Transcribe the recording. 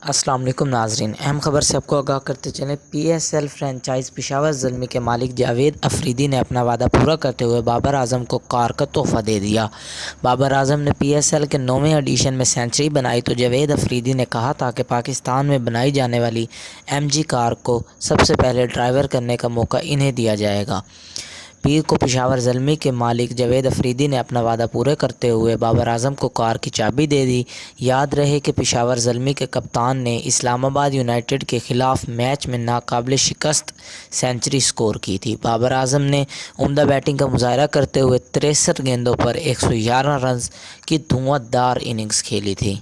السلام علیکم ناظرین، اہم خبر سے آپ کو آگاہ کرتے چلیں۔ P S L franchise Peshawar Zalmi کے مالک جاوید افریدی نے اپنا وعدہ پورا کرتے ہوئے بابر اعظم کو کار کا تحفہ دے دیا۔ بابر اعظم نے پی ایس ایل کے 9ویں ایڈیشن میں سینچری بنائی تو جاوید افریدی نے کہا تھا کہ پاکستان میں بنائی جانے والی ایم جی کار کو سب سے پہلے ڈرائیور کرنے کا موقع انہیں دیا جائے گا۔ پیر کو پشاور زلمی کے مالک جاوید افریدی نے اپنا وعدہ پورا کرتے ہوئے بابر اعظم کو کار کی چابی دے دی۔ یاد رہے کہ پشاور زلمی کے کپتان نے اسلام آباد یونائیٹڈ کے خلاف میچ میں ناقابل شکست سینچری سکور کی تھی۔ بابر اعظم نے عمدہ بیٹنگ کا مظاہرہ کرتے ہوئے 63 گیندوں پر 111 رنز کی دھواں دار اننگز کھیلی تھی۔